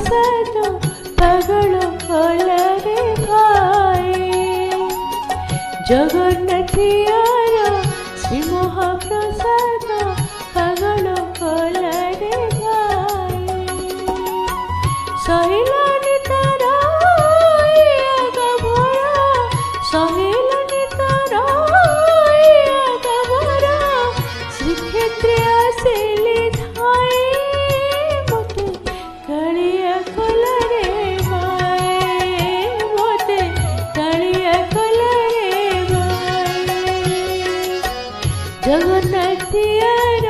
ମହାପ୍ରସାଦ ପାଗଳ କଲାରେ ଭାଇ ଜଗନ୍ନାଥିଆର ଶ୍ରୀ ମହାପ୍ରସାଦ ପାଗଳ କଲାରେ ଭାଇ ସହିଲାନି ତାର ଗଭରା ସହିଲାନି ତାର ଗଭରା ଶ୍ରୀକ୍ଷେତ୍ରେ ଆସିଲି ଧାଇ ମତେ କାଳିଆ କଲାରେ ଭାଇ ମତେ କାଳିଆ କଲାରେ ଭାଇ ଜଗନ୍ନାଥିଆର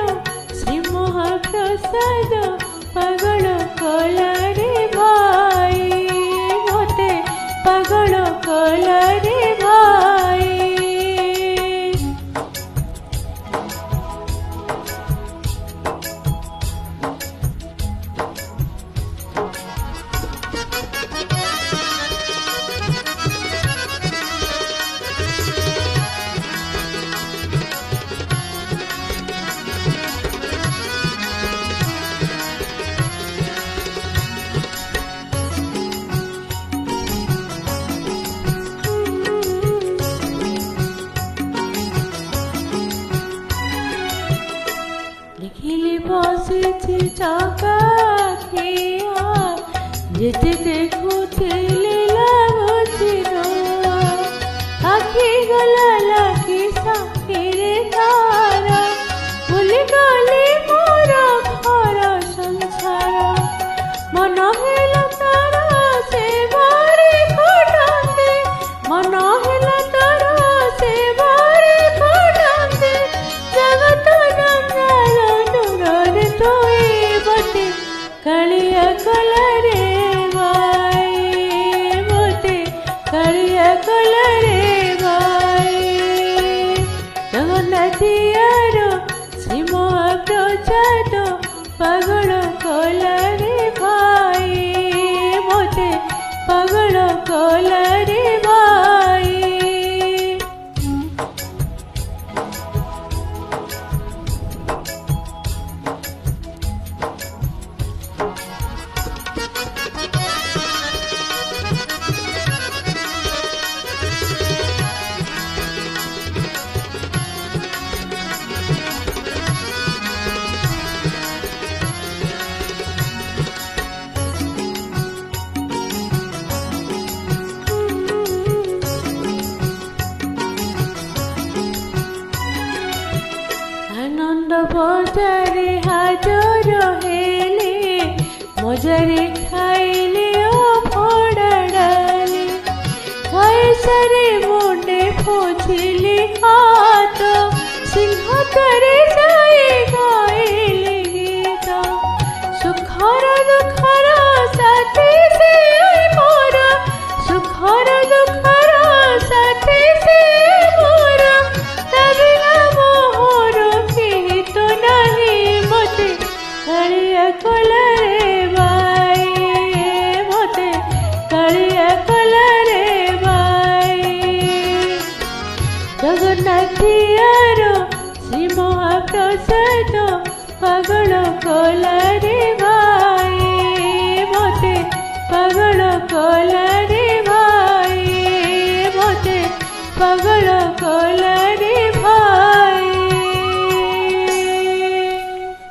ଶ୍ରୀ ମହାପ୍ରସାଦ ପାଗଳ କଲାରେ ଭାଇ ମତେ ପାଗଳ କଲାରେ ଭାଇ ଦେଖିଲି ବସିଛି ଚକାଖିଆ ଯେତେ ଦେଖୁଥିଲି ଲାଗୁଛି ନୂଆ ଆଖି ଗଲା ଲାଗି ସାକ୍ଷୀରେ ତାର ଭୁଲିଗଲି ମୋର ଘର ସଂସାର ମନ ହେଲା ତାର ସେ ଭାରି ଖଟନ୍ତି ମନ ହେଲା ତାର ସେ ଭାରି ଖଟନ୍ତି ଜଗତ କାଳିଆ କଲାରେ ଭାଇ ମତେ କାଳିଆ କଲାରେ ଭାଇ ଜଗନ୍ନାଥିଆର ଶ୍ରୀ ମହାପ୍ରସାଦ ପାଗଳ କଲାରେ ଭାଇ ମତେ ପାଗଳ କଲାରେ ଭାଇ ଆନନ୍ଦ ବଜାରେ ହାଜର ହେଲେ ମଜାରେ ଖାଇଲେ ଅଭଡ଼ା ଡାଲି ଖାଇସାରି ମୁଣ୍ଡେ ପୋଛିଲି ହାତ ସିଂହତରେ ଯାଇ ଗାଇଲି ଗୀତ ସୁଖର ଦୁଃଖର ସାଥୀ ସେ ମୋର ସୁଖର ଦୁଃଖର ସାଥୀ ସେ ମୋର ତା ବିନା ମୋହର କେହି ତ ନାହିଁ ମତେ କାଳିଆ କଲାରେ ଭାଇ ମତେ କାଳିଆ କଲାରେ ଭାଇ ଜଗନ୍ନାଥିଆର ଶ୍ରୀ ମହାପ୍ରସାଦ ପାଗଳ କଲାରେ ଭାଇ ମତେ ପାଗଳ କଲାରେ ଭାଇ ମତେ ପାଗଳ କଲା